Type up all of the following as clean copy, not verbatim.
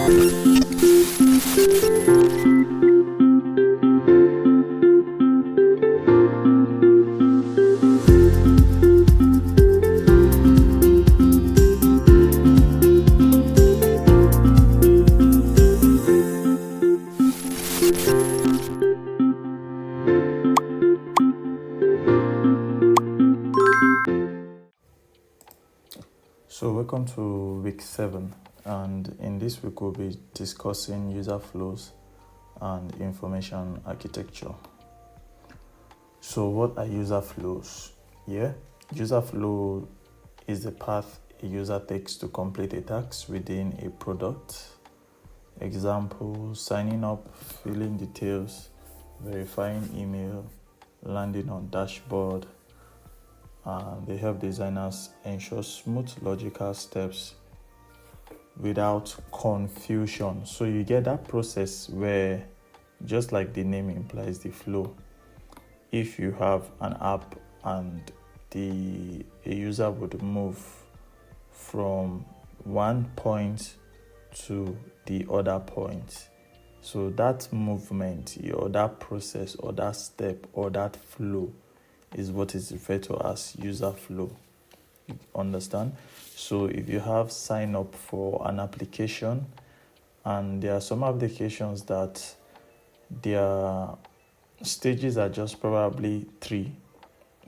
So welcome to week 7, and in this week we'll be discussing user flows and information architecture. So what are user flows? User flow is the path a user takes to complete a task within a product. Example: signing up, filling details, verifying email, landing on dashboard. They help designers ensure smooth logical steps without confusion. So you get that process where, just like the name implies, the flow. If you have an app and a user would move from one point to the other point, so that movement or that process or that step or that flow is what is referred to as user flow. You understand? So if you have sign up for an application, and there are some applications that their stages are just probably 3.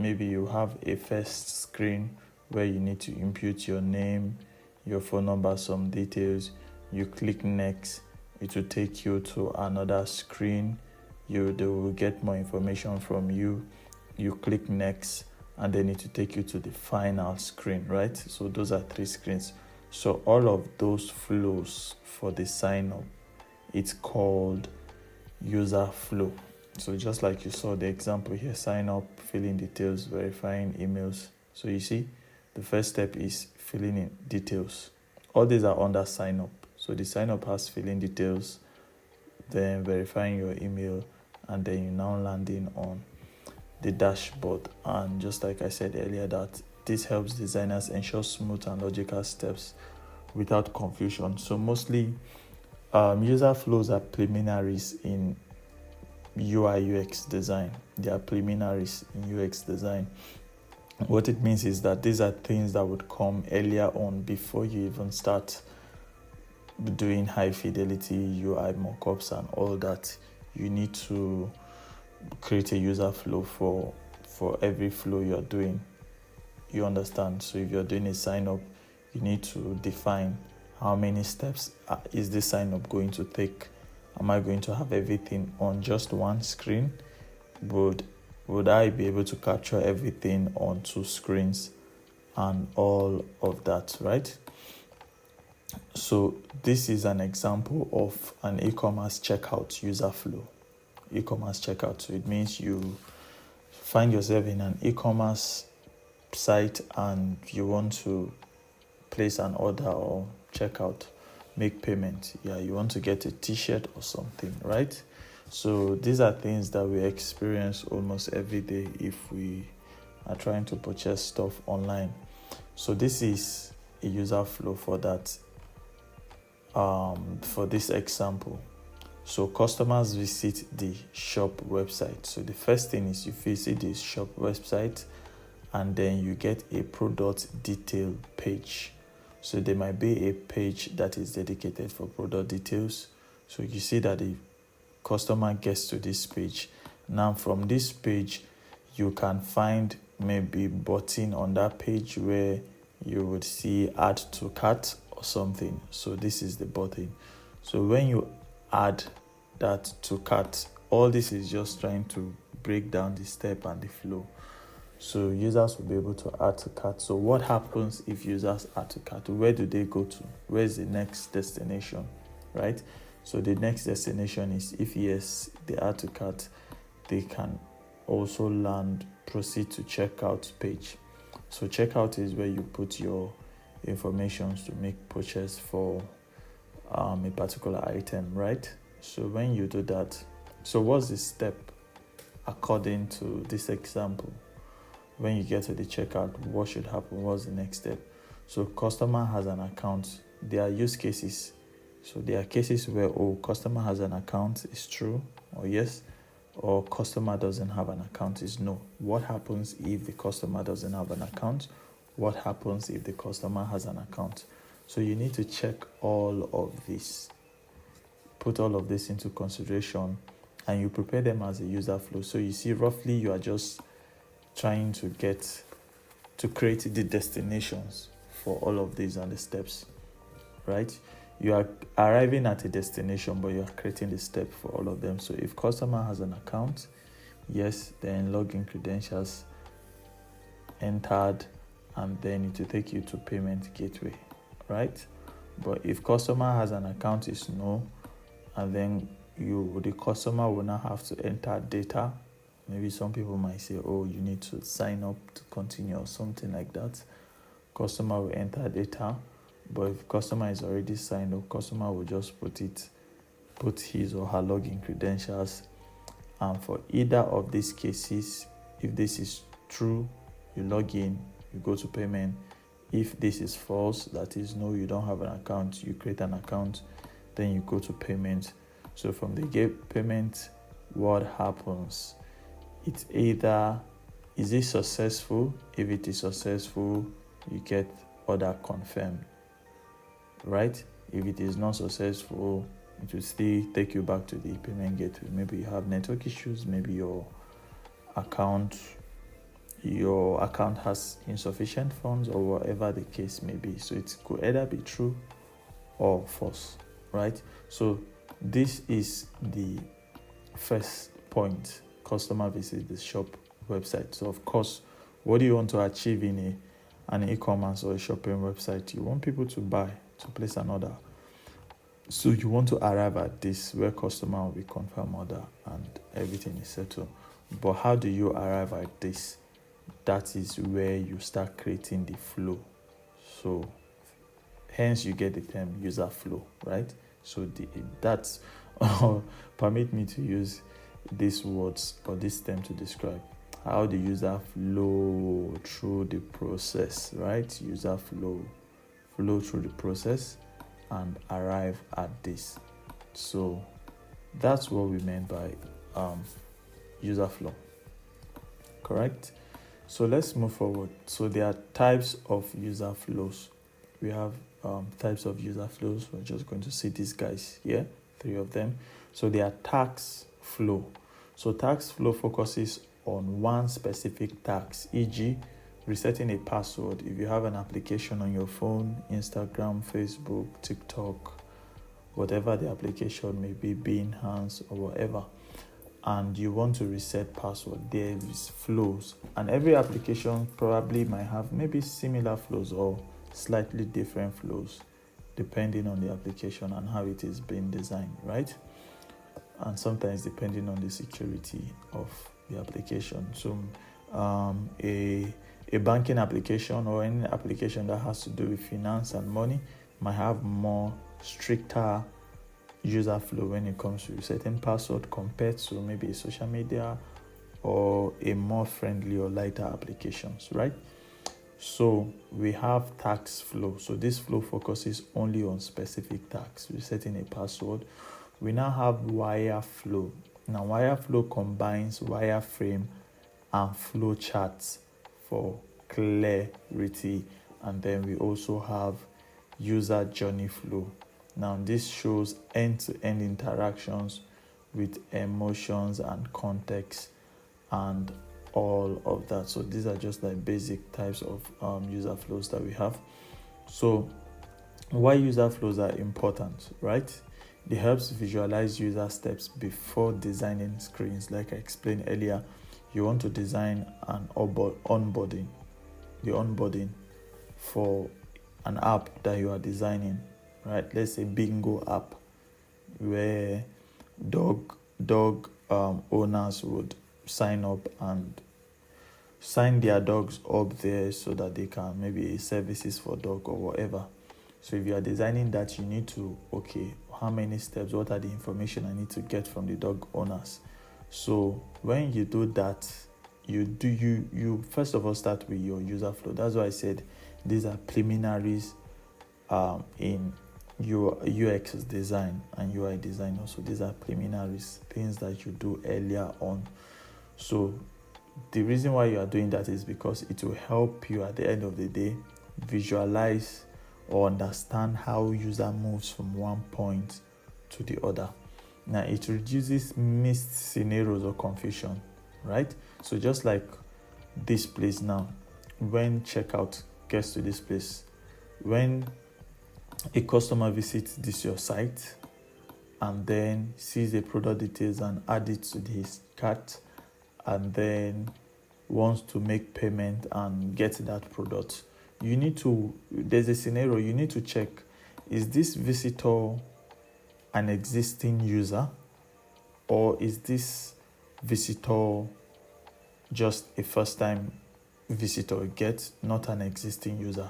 Maybe you have a first screen where you need to input your name, your phone number, some details. You click next, it will take you to another screen. They will get more information from you. You click next, and then it will take you to the final screen, right? So those are 3 screens. So all of those flows for the sign up, it's called user flow. So just like you saw the example here, sign up, filling details, verifying emails. So you see, the first step is filling in details. All these are under sign up. So the sign up has filling details, then verifying your email, and then you now landing on the dashboard. And just like I said earlier, that this helps designers ensure smooth and logical steps without confusion. So mostly user flows are preliminaries in UI UX design. They are preliminaries in UX design. What it means is that these are things that would come earlier on before you even start doing high fidelity UI mockups and all that. You need to create a user flow for every flow you're doing. You understand? So if you're doing a sign up, you need to define how many steps is this sign up going to take. Am I going to have everything on just one screen? Would I be able to capture everything on 2 screens and all of that, right? So this is an example of an e-commerce checkout user flow. E-commerce checkout. So it means you find yourself in an e-commerce site and you want to place an order or check out, make payment. You want to get a t-shirt or something, right? So these are things that we experience almost every day if we are trying to purchase stuff online. So this is a user flow for that, for this example. So customers visit the shop website. So the first thing is you visit the shop website, and then you get a product detail page. So there might be a page that is dedicated for product details. So you see that the customer gets to this page. Now from this page, you can find maybe button on that page where you would see add to cart or something. So this is the button. So when you add that to cart, all this is just trying to break down the step and the flow. So users will be able to add to cart. So what happens if users add to cart? Where do they go to? Where's the next destination, right? So the next destination is, if yes, they add to cart, they can also proceed to checkout page. So checkout is where you put your information to make purchase for a particular item, right? So when you do that, so what's the step according to this example? When you get to the checkout, what should happen? What's the next step? So customer has an account. There are use cases. So there are cases where, customer has an account is true or yes, or customer doesn't have an account is no. What happens if the customer doesn't have an account? What happens if the customer has an account? So you need to check all of this, put all of this into consideration, and you prepare them as a user flow. So you see, roughly you are just trying to create the destinations for all of these and the steps, right? You are arriving at a destination, but you are creating the step for all of them. So if customer has an account, yes, then login credentials entered, and then it will take you to payment gateway, right? But if customer has an account, is no, and then the customer will now have to enter data. Maybe some people might say, you need to sign up to continue or something like that. Customer will enter data, but if customer is already signed up, customer will just put his or her login credentials. And for either of these cases, if this is true, you log in, you go to payment. If this is false, that is no, you don't have an account, you create an account, then you go to payment. So from the gate payment, what happens? It's either, is it successful? If it is successful, you get order confirmed, right? If it is not successful, it will still take you back to the payment gateway. Maybe you have network issues, maybe your account has insufficient funds, or whatever the case may be. So it could either be true or false, right? So this is the first point. Customer visits the shop website. So of course, what do you want to achieve in an e-commerce or a shopping website? You want people to buy, to place an order. So you want to arrive at this where customer will be confirm order and everything is settled. But how do you arrive at this? That is where you start creating the flow. So hence you get the term user flow, right? So that's permit me to use these words or this term to describe how the user flow through the process, right? User flow through the process and arrive at this. So that's what we meant by user flow, correct? So let's move forward. So there are types of user flows. We have types of user flows. We're just going to see these guys here, 3 of them. So there are task flow. So task flow focuses on one specific task, e.g., resetting a password. If you have an application on your phone, Instagram, Facebook, TikTok, whatever the application may be, Behance or whatever, and you want to reset password, there is flows. And every application probably might have maybe similar flows or slightly different flows depending on the application and how it is being designed, right? And sometimes depending on the security of the application. So a banking application or any application that has to do with finance and money might have more stricter user flow when it comes to resetting password compared to maybe social media or a more friendly or lighter applications, right? So we have task flow. So this flow focuses only on specific tasks, resetting a password. We now have wire flow. Now wire flow combines wireframe and flow charts for clarity. And then we also have user journey flow. Now this shows end-to-end interactions with emotions and context and all of that. So these are just like basic types of user flows that we have. So why user flows are important, right? It helps visualize user steps before designing screens. Like I explained earlier, you want to design an onboarding for an app that you are designing, right? Let's say Bingo app, where dog owners would sign up and sign their dogs up there so that they can maybe services for dog or whatever. So if you are designing that, you need to, how many steps, what are the information I need to get from the dog owners? So when you do that, you first of all start with your user flow. That's why I said these are preliminaries in UX design and UI design also. These are preliminaries, things that you do earlier on. So the reason why you are doing that is because it will help you at the end of the day visualize or understand how user moves from one point to the other. Now it reduces missed scenarios or confusion, right? So just like this place now, when checkout gets to this place, when a customer visits this your site and then sees the product details and add it to his cart and then wants to make payment and get that product, there's a scenario you need to check. Is this visitor an existing user, or is this visitor just a first time visitor, not an existing user?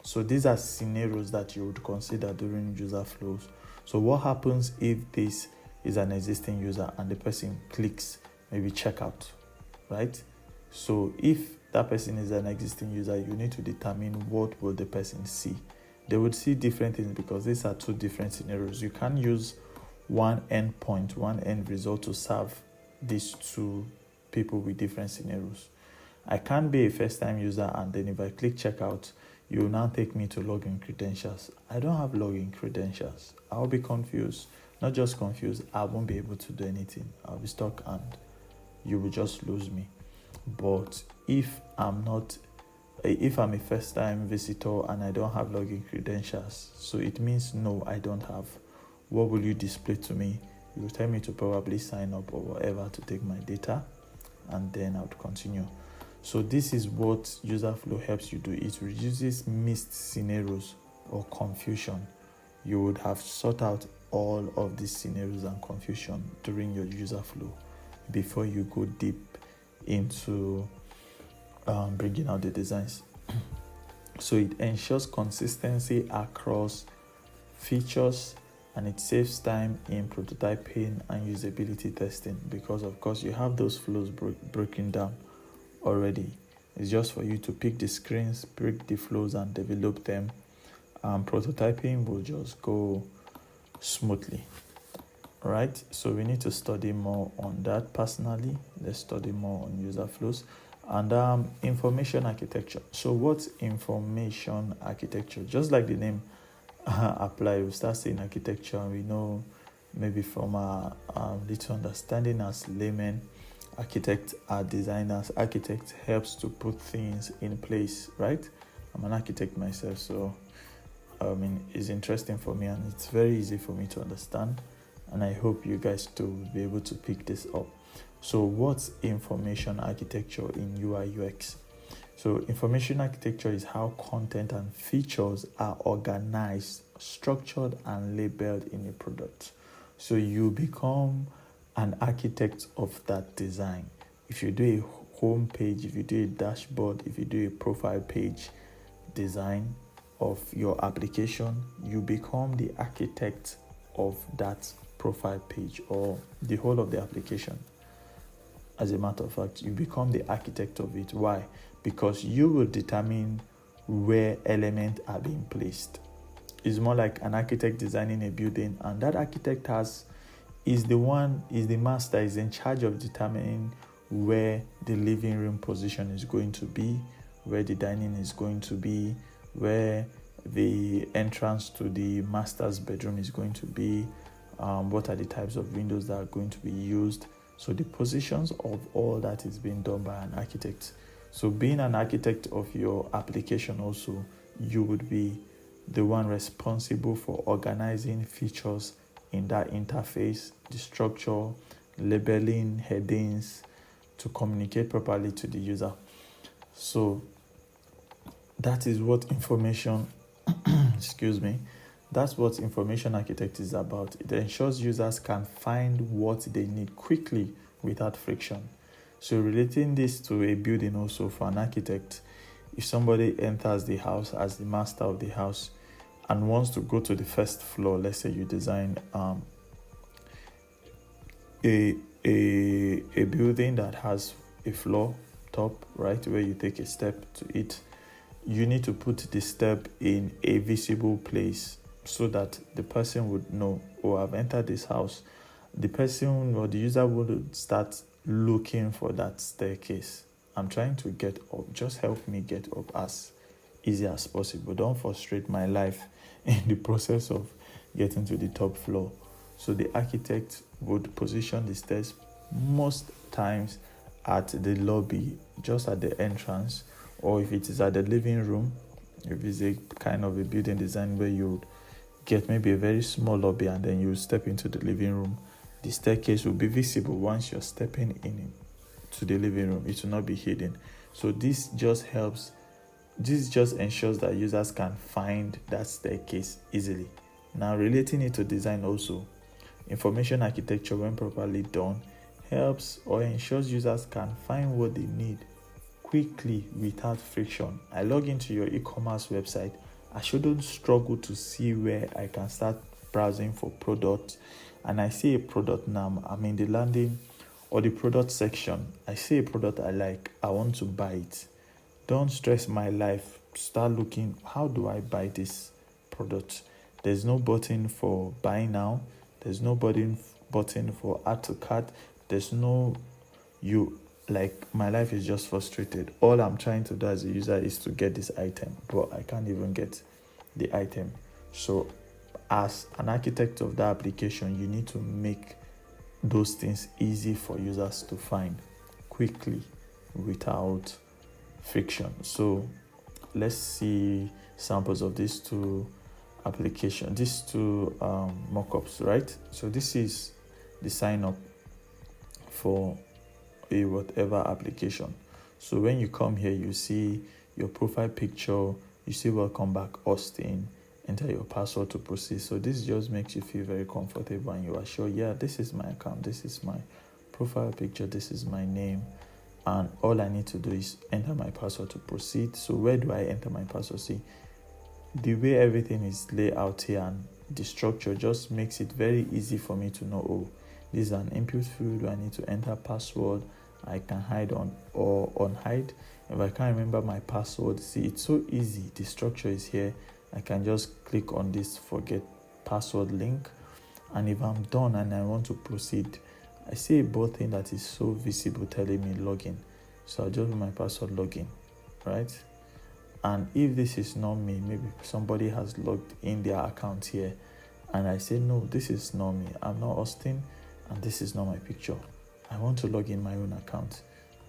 So these are scenarios that you would consider during user flows. So what happens if this is an existing user and the person clicks maybe checkout, right? So if that person is an existing user, you need to determine what will the person see. They would see different things because these are two different scenarios. You can't use one endpoint, one end result to serve these two people with different scenarios. I can't be a first-time user and then if I click checkout, you will now take me to login credentials. I don't have login credentials. I'll be confused. Not just confused, I won't be able to do anything. I'll be stuck and you will just lose me. But if I'm a first-time visitor and I don't have login credentials, so it means no, I don't have. What will you display to me? You will tell me to probably sign up or whatever to take my data, and then I would continue. So this is what user flow helps you do. It reduces missed scenarios or confusion. You would have sought out all of these scenarios and confusion during your user flow before you go deep into bringing out the designs. So it ensures consistency across features and it saves time in prototyping and usability testing because of course you have those flows broken down already. It's just for you to pick the screens, break the flows and develop them. Prototyping will just go smoothly. Right, so we need to study more on that personally. Let's study more on user flows and information architecture. So what's information architecture? Just like the name apply, we start saying architecture and we know maybe from our little understanding as laymen, architects are designers. Architect helps to put things in place, right? I'm an architect myself, so it's interesting for me and it's very easy for me to understand. And I hope you guys too will be able to pick this up. So what's information architecture in UI UX? So information architecture is how content and features are organized, structured, and labeled in a product. So you become an architect of that design. If you do a home page, if you do a dashboard, if you do a profile page design of your application, you become the architect of that profile page or the whole of the application. As a matter of fact, you become the architect of it. Why? Because you will determine where elements are being placed. It's more like an architect designing a building, and that architect is the master, is in charge of determining where the living room position is going to be, where the dining is going to be, where the entrance to the master's bedroom is going to be, what are the types of windows that are going to be used. So the positions of all that is being done by an architect. So being an architect of your application also, you would be the one responsible for organizing features in that interface, the structure, labeling, headings to communicate properly to the user. So that is what information, that's what information architect is about. It ensures users can find what they need quickly without friction. So relating this to a building also for an architect, if somebody enters the house as the master of the house and wants to go to the first floor, let's say you design a building that has a floor top, right, where you take a step to it, you need to put the step in a visible place so that the person would know, oh, I've entered this house. The person or the user would start looking for that staircase. I'm trying to get up. Just help me get up as easy as possible. Don't frustrate my life in the process of getting to the top floor. So the architect would position the stairs most times at the lobby, just at the entrance, or if it is at the living room, if it's a kind of a building design where you get maybe a very small lobby and then you step into the living room, the staircase will be visible once you're stepping in to the living room. It will not be hidden. So this just ensures that users can find that staircase easily. Now, relating it to design also, information architecture, when properly done, helps or ensures users can find what they need quickly without friction. I log into your e-commerce website, I shouldn't struggle to see where I can start browsing for products, and I see a product now, I'm in the landing or the product section. I see a product I like, I want to buy it. Don't stress my life. Start looking, how do I buy this product? There's no button for buy now. There's no button for add to cart. There's no my life is just frustrated. All I'm trying to do as a user is to get this item, but I can't even get the item. So as an architect of that application, you need to make those things easy for users to find quickly without friction. So let's see samples of these two applications, these two mockups, right? So this is the sign up for a whatever application. So when you come here, you see your profile picture, you see welcome back Austin, enter your password to proceed. So this just makes you feel very comfortable and you are sure, yeah, this is my account, this is my profile picture, this is my name, and all I need to do is enter my password to proceed. So where do I enter my password? See, the way everything is laid out here and the structure just makes it very easy for me to know, oh, this is an input field, I need to enter password, I can hide or unhide. If I can't remember my password, see, it's so easy. The structure is here. I can just click on this forget password link, and if I'm done and I want to proceed, I see a button that is so visible telling me login. So I'll just do my password login, right? And if this is not me, maybe somebody has logged in their account here, and I say, no, this is not me, I'm not Austin, and this is not my picture, I want to log in my own account.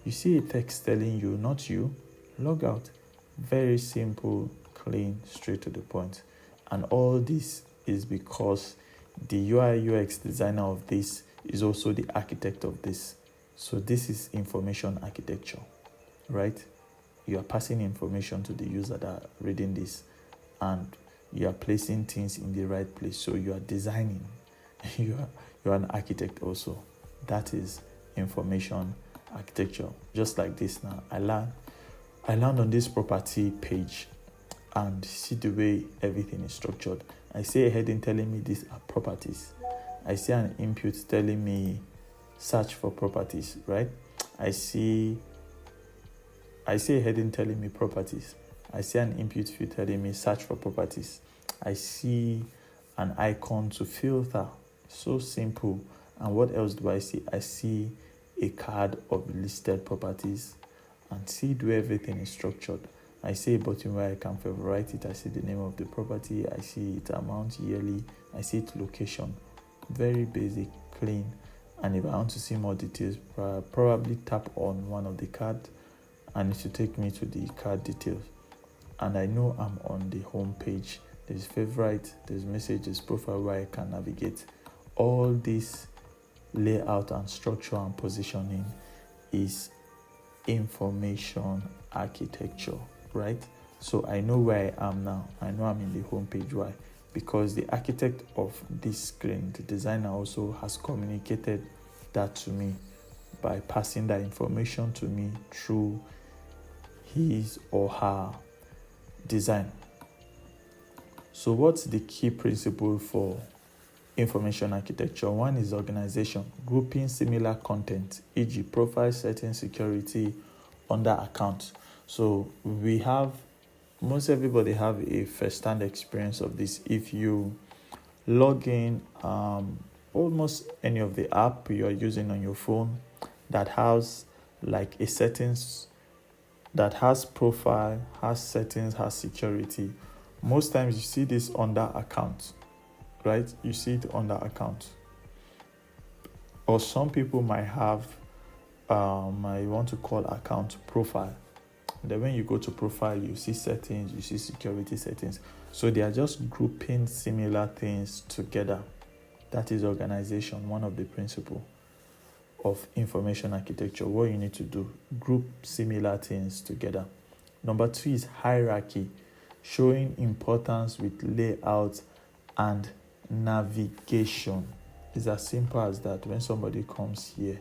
You see a text telling you, not you, log out. Very simple, clean, straight to the point. And all this is because the UI UX designer of this is also the architect of this. So this is information architecture, right? You are passing information to the user that are reading this, and you are placing things in the right place. So you are designing. You are an architect also. That is information architecture. Just like this now, I land on this property page and see the way everything is structured. I see a heading telling me these are properties. I see an input telling me search for properties, right? I see a heading telling me properties. I see an input field telling me search for properties. I see an icon to filter. So simple. And what else do I see? I see a card of listed properties, and see the way everything is structured. I see a button where I can favorite it. I see the name of the property. I see its amount yearly. I see its location. Very basic, clean. And if I want to see more details, probably tap on one of the cards and it will take me to the card details. And I know I'm on the home page. There's favorite, there's messages, profile where I can navigate. All this layout and structure and positioning is information architecture, right? So I know where I am now. I know I'm in the home page. Why? Because the architect of this screen, the designer, also has communicated that to me by passing that information to me through his or her design. So what's the key principle for information architecture? One is organization, grouping similar content, e.g. profile, setting, security under account. So we have most everybody have a first-hand experience of this. If you log in almost any of the app you're using on your phone that has like a settings, that has profile, has settings, has security, most times you see this under account, right? You see it under account. Or some people might have I want to call account profile. Then when you go to profile, you see settings, you see security settings. So they are just grouping similar things together. That is organization, one of the principles of information architecture. What you need to do, group similar things together. Number 2 is hierarchy, showing importance with layout and navigation. It's as simple as that. When somebody comes here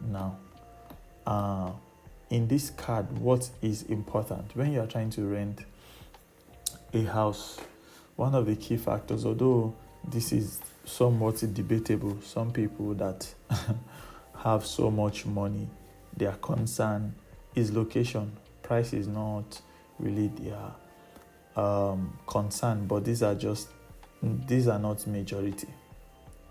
now, in this card, what is important when you are trying to rent a house? One of the key factors, although this is somewhat debatable, some people that have so much money, their concern is location. Price is not really their concern, but these are not majority.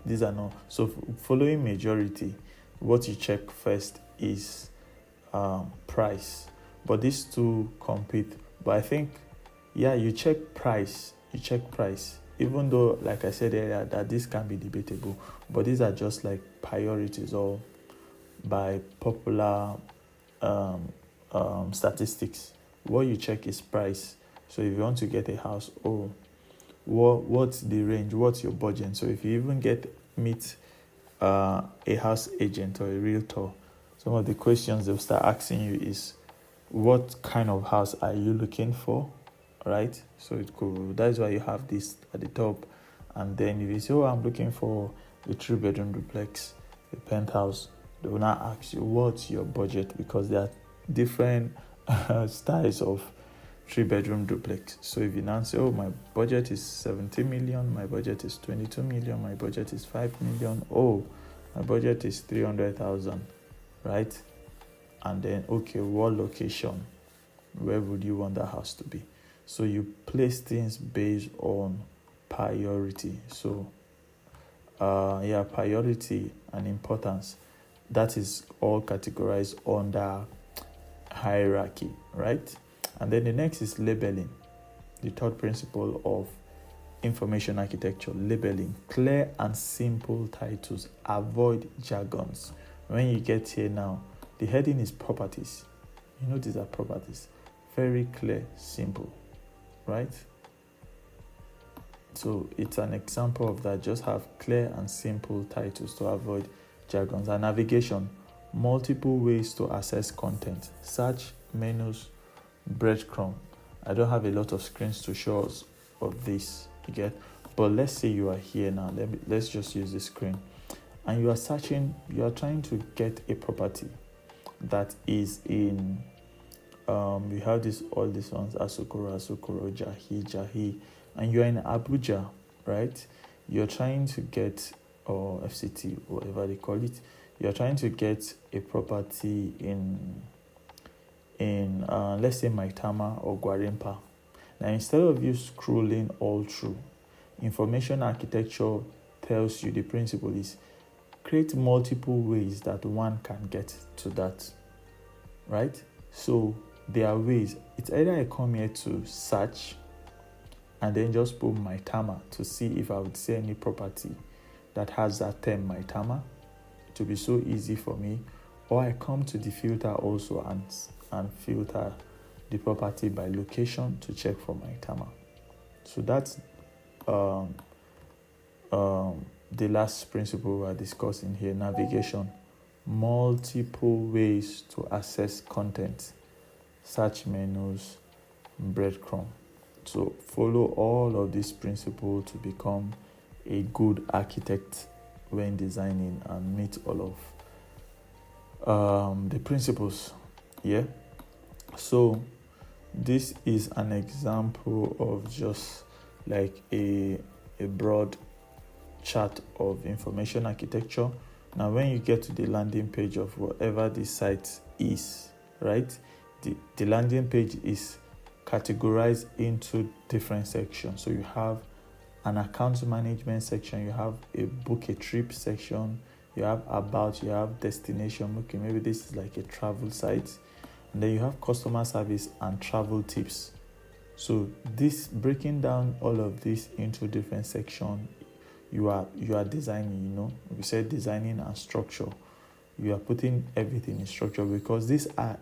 These are not. So following majority, what you check first is price. But these two compete. But I think, you check price. Even though, like I said earlier, that this can be debatable, but these are just like priorities or by popular statistics. What you check is price. So if you want to get a house, what's the range? What's your budget? So if you even meet a house agent or a realtor, some of the questions they'll start asking you is, what kind of house are you looking for? Right? So that's why you have this at the top. And then if you say, I'm looking for a 3-bedroom duplex, a penthouse, they will not ask you, what's your budget? Because there are different styles of 3-bedroom duplex. So if you now say, my budget is 70 million, my budget is 22 million, my budget is 5 million, my budget is 300,000, right? And then, what location? Where would you want that house to be? So you place things based on priority. So, priority and importance. That is all categorized under hierarchy, right? And then the next is labeling. The third principle of information architecture, labeling. Clear and simple titles. Avoid jargons. When you get here now, the heading is properties. You know these are properties. Very clear, simple, right? So it's an example of that. Just have clear and simple titles to avoid jargons. And navigation. Multiple ways to access content. Search, menus, breadcrumb. I don't have a lot of screens to show us of this, you get? But let's say you are here now. Let's just use the screen. And you are searching, you are trying to get a property that is in, we have all these ones, Asokoro, Jahi, and you're in Abuja, right? You're trying to get, or FCT, whatever they call it, you're trying to get a property in let's say Maitama or Gwarimpa. Now, instead of you scrolling all through, information architecture tells you the principle is create multiple ways that one can get to that, right? So there are ways. It's either I come here to search and then just put Maitama to see if I would see any property that has that term Maitama. It will be so easy for me. Or I come to the filter also and filter the property by location to check for Maitama. So that's the last principle we're discussing here, navigation. Multiple ways to access content, search menus, breadcrumb. So follow all of these principles to become a good architect when designing and meet all of the principles. So this is an example of just like a broad chart of information architecture. Now when you get to the landing page of whatever the site is, right, the landing page is categorized into different sections. So you have an account management section, you have a book a trip section, you have about, you have destination. Okay, maybe this is like a travel site. And then you have customer service and travel tips. So this, breaking down all of this into different sections, you are designing, we said designing and structure. You are putting everything in structure, because these are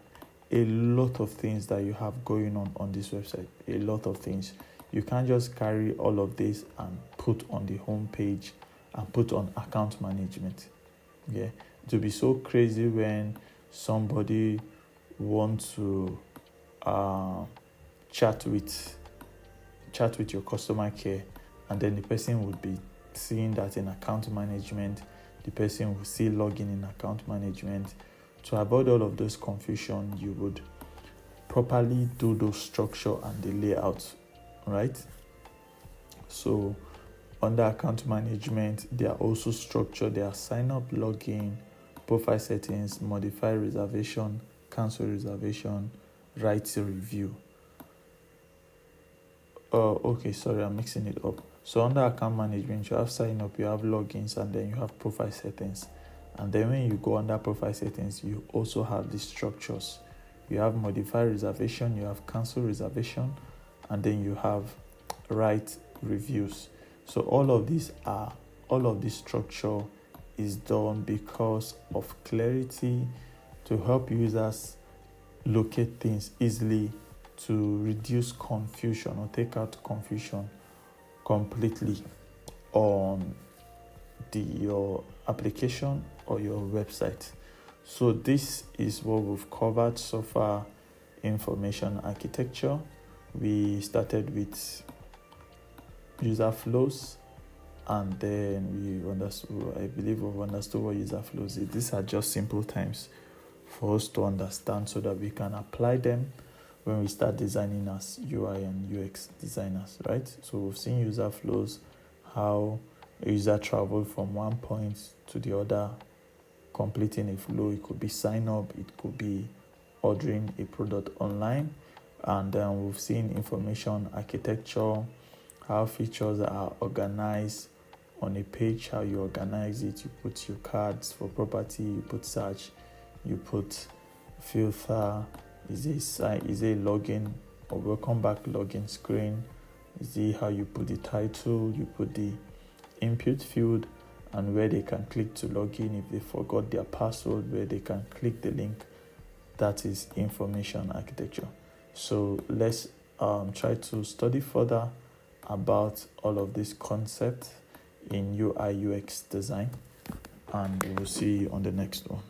a lot of things that you have going on this website. A lot of things. You can't just carry all of this and put on the home page and put on account management. Yeah, it will be so crazy when somebody wants to chat with your customer care, and then the person would be seeing that in account management, the person will see login in account management. To avoid all of those confusion, you would properly do those structure and the layout, right? So under account management, they are also structured. They are sign up, login, profile settings, modify reservation, cancel reservation, write a review. Okay, sorry, I'm mixing it up. So under account management, you have sign up, you have logins, and then you have profile settings. And then when you go under profile settings, you also have the structures. You have modify reservation, you have cancel reservation, and then you have write reviews. So all of this structure is done because of clarity, to help users locate things easily, to reduce confusion or take out confusion completely on your application or your website. So this is what we've covered so far. Information architecture. We started with user flows, and then I believe we've understood what user flows is. These are just simple terms for us to understand so that we can apply them when we start designing as UI and UX designers, right? So we've seen user flows, how a user travel from one point to the other, completing a flow. It could be sign up, it could be ordering a product online. And then we've seen information architecture, how features are organized on a page, how you organize it. You put your cards for property, you put search, you put filter, is a login or welcome back login screen, is it how you put the title, you put the input field, and where they can click to log in if they forgot their password, where they can click the link. That is information architecture. So let's try to study further about all of these concepts in UI UX design, and we'll see you on the next one.